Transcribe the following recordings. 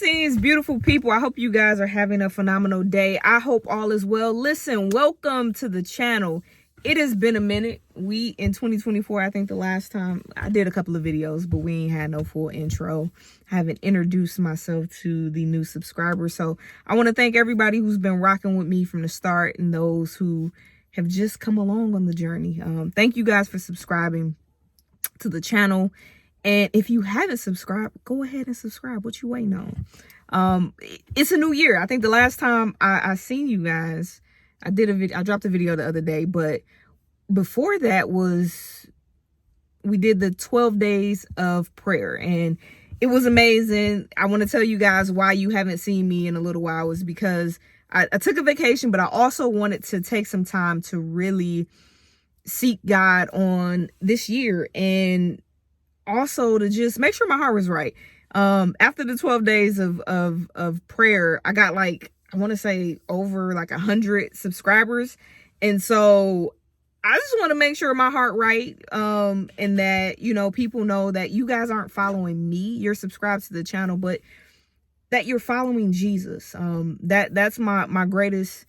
Greetings, beautiful people. I hope you guys are having a phenomenal day. I hope all is well. Listen, welcome to the channel. It has been a minute. We in 2024, I think the last time I did a couple of videos, but we ain't had no full intro. I haven't introduced myself to the new subscribers. So I want to thank everybody who's been rocking with me from the start and those who have just come along on the journey. Thank you guys for subscribing to the channel. And if you haven't subscribed, go ahead and subscribe. What you waiting on? It's a new year. I think the last time I seen you guys, I dropped a video the other day, but before that we did the 12 days of prayer, and it was amazing. I want to tell you guys why you haven't seen me in a little while is because I took a vacation, but I also wanted to take some time to really seek God on this year, and also to just make sure my heart was right. After the 12 days of prayer, I got I want to say over 100 subscribers. And so I just want to make sure my heart right. And that, people know that you guys aren't following me. You're subscribed to the channel, but that you're following Jesus. That's my greatest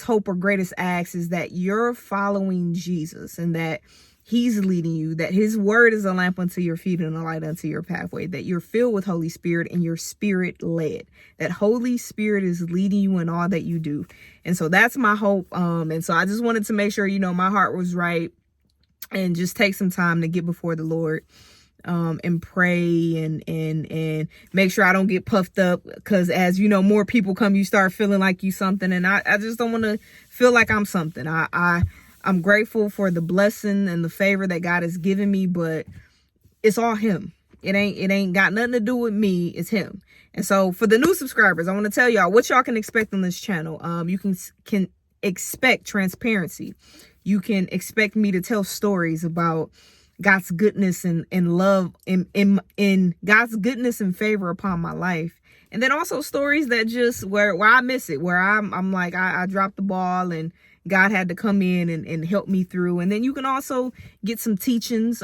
hope or greatest ask is that you're following Jesus and that He's leading you, that His word is a lamp unto your feet and a light unto your pathway, that you're filled with Holy Spirit and you're spirit led, that Holy Spirit is leading you in all that you do. And so that's my hope. And so I just wanted to make sure, my heart was right and just take some time to get before the Lord, and pray and make sure I don't get puffed up, because as more people come, you start feeling like you something. And I just don't want to feel like I'm something. I'm grateful for the blessing and the favor that God has given me, but it's all Him. It ain't got nothing to do with me. It's Him. And so for the new subscribers, I want to tell y'all what y'all can expect on this channel. You can expect transparency. You can expect me to tell stories about God's goodness and love in God's goodness and favor upon my life. And then also stories that just where I miss it, where I'm like, I dropped the ball and God had to come in and help me through. And then you can also get some teachings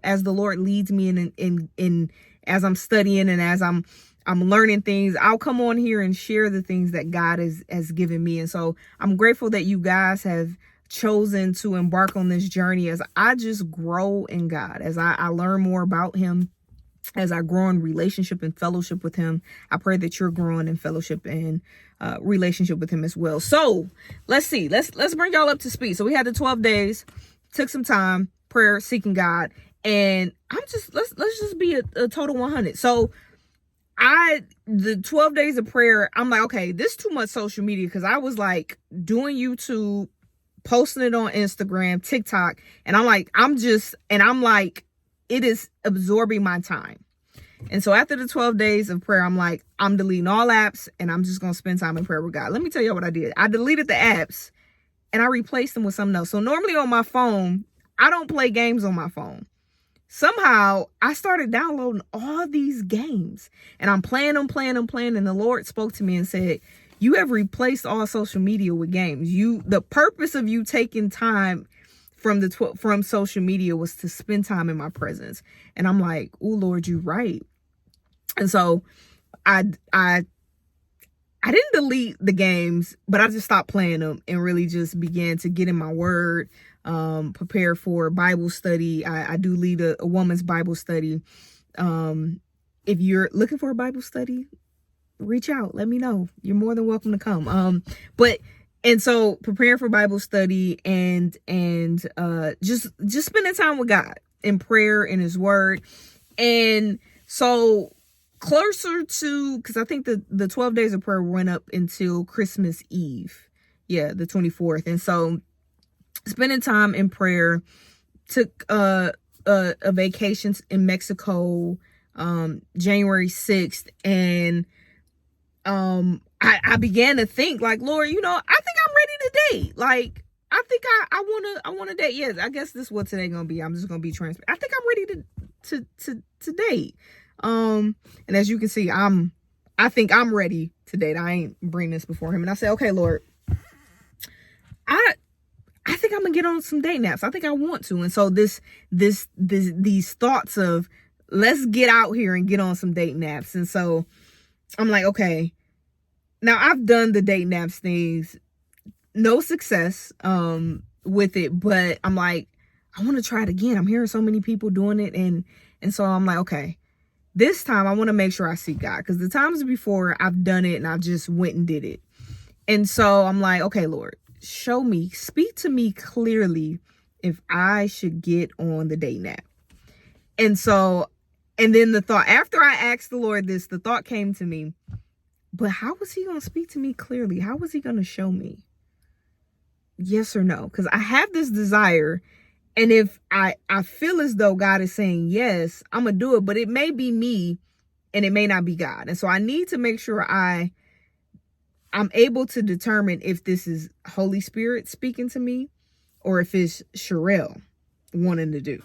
as the Lord leads me in as I'm studying and as I'm learning things. I'll come on here and share the things that God has given me. And so I'm grateful that you guys have chosen to embark on this journey as I just grow in God, as I learn more about Him, as I grow in relationship and fellowship with Him. I pray that you're growing in fellowship and relationship with Him as well. So let's see, let's bring y'all up to speed. So we had the 12 days, took some time, prayer, seeking God, and let's just be a total 100. So the 12 days of prayer, I'm like, okay, this is too much social media, because I was doing YouTube, posting it on Instagram, TikTok, and I'm like, it is absorbing my time. And so after the 12 days of prayer, I'm like, I'm deleting all apps and I'm just going to spend time in prayer with God. Let me tell you what I did. I deleted the apps and I replaced them with something else. So normally on my phone, I don't play games on my phone. Somehow I started downloading all these games and I'm playing them. And the Lord spoke to me and said, you have replaced all social media with games. The purpose of you taking time from social media was to spend time in my presence. And I'm like, oh Lord, you're right. And so I didn't delete the games, but I just stopped playing them and really just began to get in my word, prepare for Bible study. I do lead a woman's Bible study. If you're looking for a Bible study, reach out, let me know. You're more than welcome to come. And so preparing for Bible study and just spending time with God in prayer and His word. And so closer to, because I think the 12 days of prayer went up until Christmas Eve. Yeah, the 24th. And so spending time in prayer, took a vacation in Mexico, January 6th. And I began to think Lord, I think I'm ready to date. I think I want to date. Yes, I guess this is what today gonna be. I'm just gonna be transparent. I think I'm ready to date. And as you can see, I think I'm ready to date. I ain't bring this before Him, and I said, okay, Lord, I think I'm gonna get on some date naps. I think I want to. And so these thoughts of let's get out here and get on some date naps. And so I'm like, okay, now I've done the date naps things, no success with it, but I'm like, I want to try it again. I'm hearing so many people doing it, and so I'm like, okay, this time I want to make sure I seek God, because the times before I've done it and I just went and did it. And so I'm like, okay, Lord, show me, speak to me clearly if I should get on the date nap. And so, and then the thought, after I asked the Lord this, the thought came to me, but how was he going to speak to me clearly? How was he going to show me? Yes or no? Because I have this desire, and if I feel as though God is saying yes, I'm going to do it, but it may be me and it may not be God. And so I need to make sure I'm able to determine if this is Holy Spirit speaking to me or if it's Sherelle wanting to do.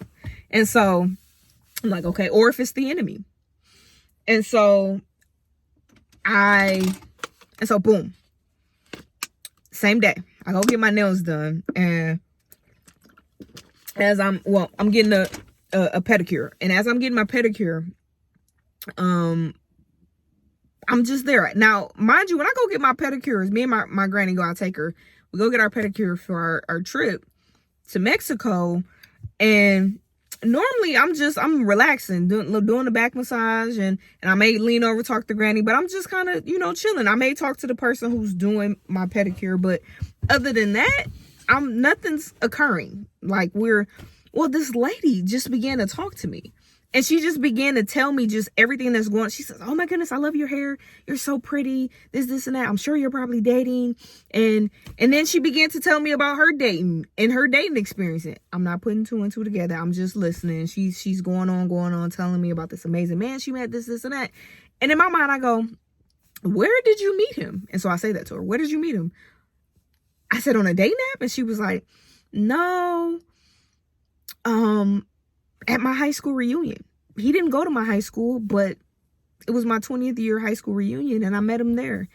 And so I'm like, okay, or if it's the enemy. And so boom, same day, I go get my nails done. And as I'm getting a pedicure. And as I'm getting my pedicure, I'm just there. Now, mind you, when I go get my pedicures, me and my granny go, I take her, we go get our pedicure for our trip to Mexico. And normally I'm relaxing, doing the back massage, and I may lean over, talk to granny, but I'm just kind of, chilling. I may talk to the person who's doing my pedicure, but other than that, nothing's occurring. Like this lady just began to talk to me. And she just began to tell me just everything that's going on. She says, oh my goodness, I love your hair. You're so pretty. This, and that. I'm sure you're probably dating. And then she began to tell me about her dating and her dating experience. I'm not putting two and two together. I'm just listening. She's going on, telling me about this amazing man she met, this, and that. And in my mind, I go, where did you meet him? And so I say that to her. Where did you meet him? I said, on a date nap? And she was like, no, at my high school reunion. He didn't go to my high school, but it was my 20th year high school reunion, and I met him there.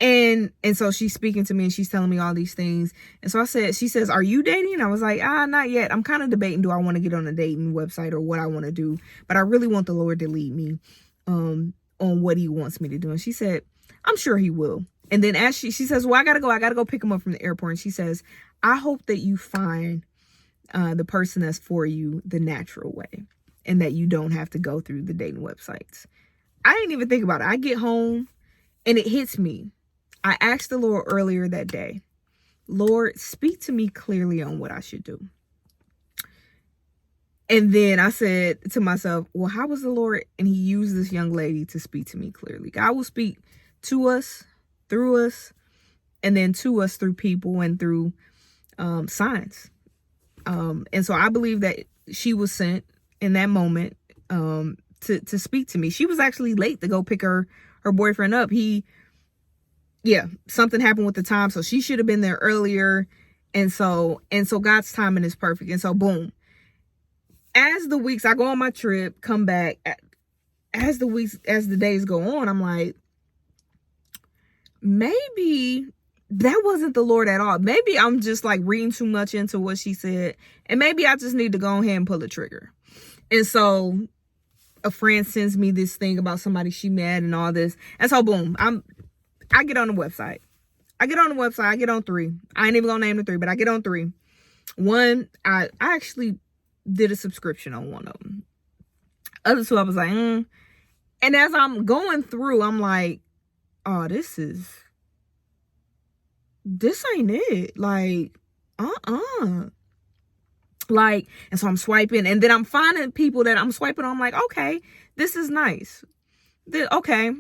And so she's speaking to me, and she's telling me all these things. And so she says, are you dating? I was like, not yet. I'm kind of debating, do I want to get on a dating website or what I want to do? But I really want the Lord to lead me on what he wants me to do. And she said, I'm sure he will. And then as she says, well, I gotta go pick him up from the airport. And she says, I hope that you find the person that's for you the natural way, and that you don't have to go through the dating websites. I didn't even think about it. I get home and it hits me. I asked the Lord earlier that day, Lord, speak to me clearly on what I should do. And then I said to myself, well, how was the Lord? And he used this young lady to speak to me clearly. God will speak to us, through us, and then to us through people and through signs. And so I believe that she was sent in that moment to speak to me. She was actually late to go pick her boyfriend up. Something happened with the time, so she should have been there earlier. And so God's timing is perfect. And so boom, as the weeks, I go on my trip, come back, as the days go on, I'm like, maybe that wasn't the Lord at all. Maybe I'm just like reading too much into what she said, and maybe I just need to go ahead and pull the trigger. And so a friend sends me this thing about somebody she met and all this. And so boom, I get on the website. I get on 3. I ain't even gonna name the 3, but I get on 3. One, I actually did a subscription on one of them. Other 2, I was like, And as I'm going through, I'm like, oh, this ain't it. Like, like, and so I'm swiping, and then I'm finding people that I'm swiping on. I'm like, okay, this is nice. Okay.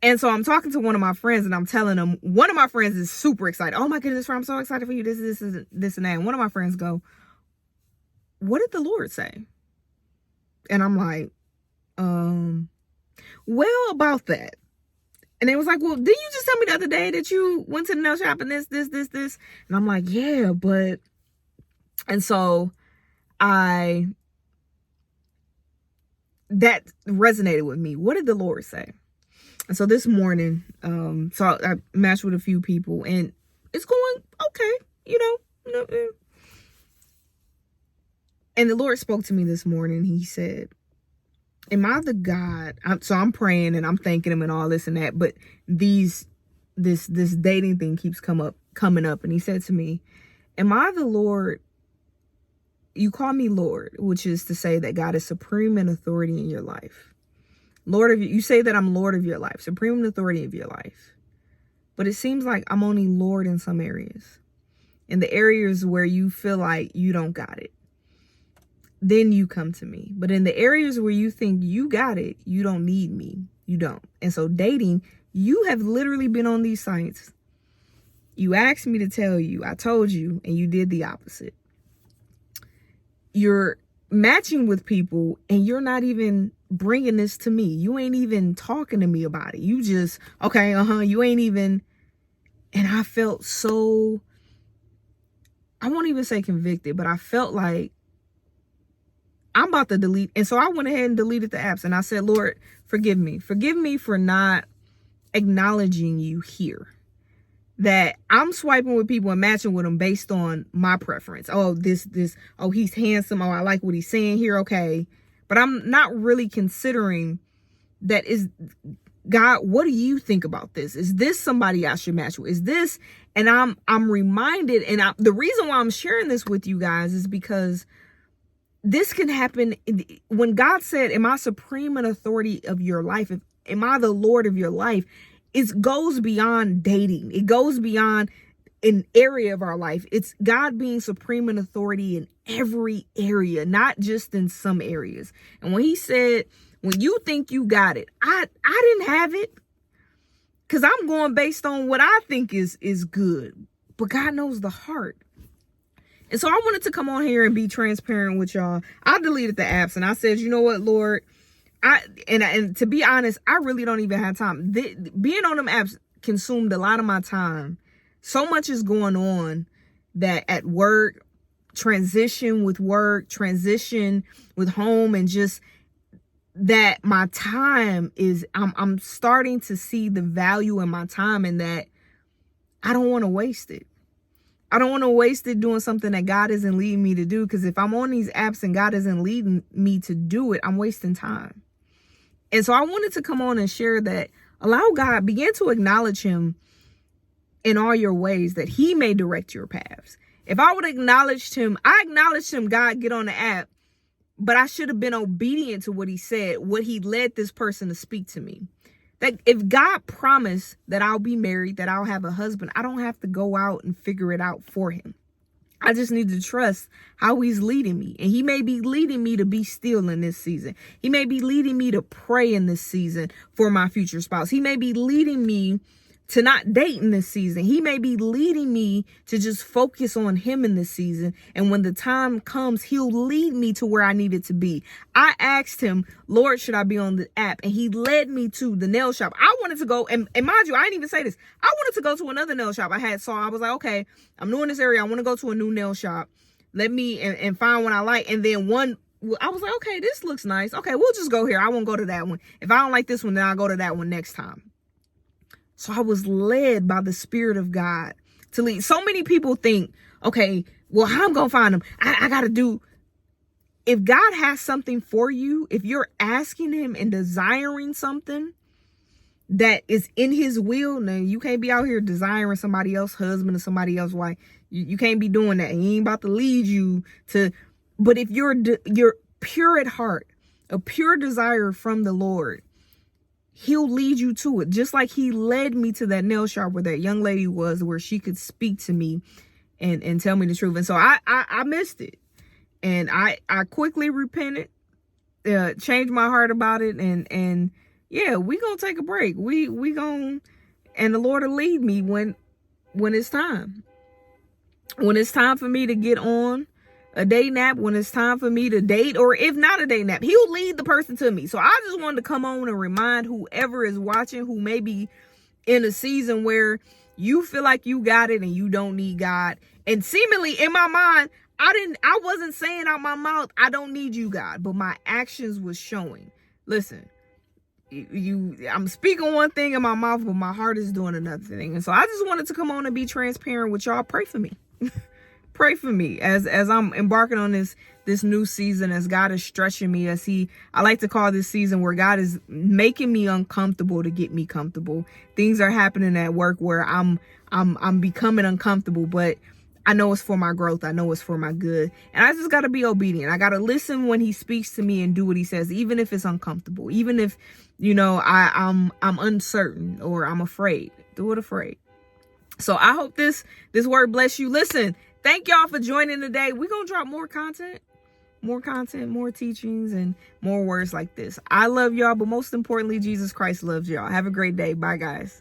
And so I'm talking to one of my friends, and I'm telling them, one of my friends is super excited. Oh my goodness, I'm so excited for you. This and that. And one of my friends go, what did the Lord say? And I'm like, well, about that. And they was like, well, didn't you just tell me the other day that you went to the nail shop and this? And I'm like, yeah, but. And so that resonated with me. What did the Lord say? And so this morning, so I matched with a few people, and it's going okay, And the Lord spoke to me this morning. He said, am I the God? So I'm praying and I'm thanking him and all this and that, but this dating thing keeps coming up. And he said to me, am I the Lord? You call me Lord, which is to say that God is supreme in authority in your life. You say that I'm Lord of your life, supreme in authority of your life. But it seems like I'm only Lord in some areas. In the areas where you feel like you don't got it, then you come to me. But in the areas where you think you got it, you don't need me. You don't. And so dating, you have literally been on these sites. You asked me to tell you, I told you, and you did the opposite. You're matching with people and you're not even bringing this to me. You ain't even talking to me about it. You just, okay, you ain't even. And I felt so, I won't even say convicted, but I felt like I'm about to delete. And so I went ahead and deleted the apps and I said, Lord, forgive me. Forgive me for not acknowledging you here. That I'm swiping with people and matching with them based on my preference. Oh, oh, he's handsome. Oh, I like what he's saying here. Okay. But I'm not really considering that is, God, what do you think about this? Is this somebody I should match with? Is this? And I'm reminded, and the reason why I'm sharing this with you guys is because this can happen when God said, am I supreme in authority of your life? Am I the Lord of your life? It goes beyond dating. It goes beyond an area of our life. It's God being supreme in authority in every area, not just in some areas. And when he said, when you think you got it, I didn't have it, because I'm going based on what I think is good. But God knows the heart. And so I wanted to come on here and be transparent with y'all. I deleted the apps and I said, you know what, Lord, and to be honest, I really don't even have time. Being on them apps consumed a lot of my time. So much is going on that at work, transition with home, and just that my time is, I'm starting to see the value in my time, and that I don't want to waste it. I don't want to waste it doing something that God isn't leading me to do, because if I'm on these apps and God isn't leading me to do it, I'm wasting time. And so I wanted to come on and share that. Allow God, begin to acknowledge him in all your ways, that he may direct your paths. If I would have acknowledged him, God, get on the app, but I should have been obedient to what he said, what he led this person to speak to me. That if God promised that I'll be married, that I'll have a husband, I don't have to go out and figure it out for him. I just need to trust how he's leading me. And he may be leading me to be still in this season. He may be leading me to pray in this season for my future spouse. He may be leading me to not date in this season. He may be leading me to just focus on him in this season. And when the time comes, he'll lead me to where I needed to be. I asked him, Lord, should I be on the app? And he led me to the nail shop. I wanted to go, and mind you, I didn't even say this. I wanted to go to another nail shop I was like, okay, I'm new in this area. I want to go to a new nail shop. Let me and find one I like. And then I was like, okay, this looks nice. Okay, we'll just go here. I won't go to that one. If I don't like this one, then I'll go to that one next time. So I was led by the Spirit of God to lead. So many people think, okay, well, how I'm going to find them? I got to do. If God has something for you, if you're asking him and desiring something that is in his will, now you can't be out here desiring somebody else's husband or somebody else's wife. You can't be doing that. He ain't about to lead you to. But if you're pure at heart, a pure desire from the Lord, he'll lead you to it. Just like he led me to that nail shop where that young lady was, where she could speak to me and tell me the truth. And so I missed it. And I quickly repented, changed my heart about it. And yeah, we gonna take a break. We gonna, and the Lord will lead me when it's time. When it's time for me to get on a day nap, when it's time for me to date, or if not a day nap, he'll lead the person to me. So I just wanted to come on and remind whoever is watching, who may be in a season where you feel like you got it and you don't need God. And seemingly in my mind, I wasn't saying out my mouth, I don't need you, God, but my actions was showing. Listen, I'm speaking one thing in my mouth, but my heart is doing another thing. And so I just wanted to come on and be transparent with y'all. Pray for me. pray for me as I'm embarking on this new season, as God is stretching me, I like to call this season where God is making me uncomfortable to get me comfortable. Things are happening at work where I'm becoming uncomfortable, but I know it's for my growth. I know it's for my good. And I just got to be obedient. I got to listen when he speaks to me and do what he says, even if it's uncomfortable, even if, I'm uncertain or I'm afraid. Do it afraid. So I hope this word bless you. Listen, thank y'all for joining today. We're going to drop more content, more teachings, and more words like this. I love y'all, but most importantly, Jesus Christ loves y'all. Have a great day. Bye, guys.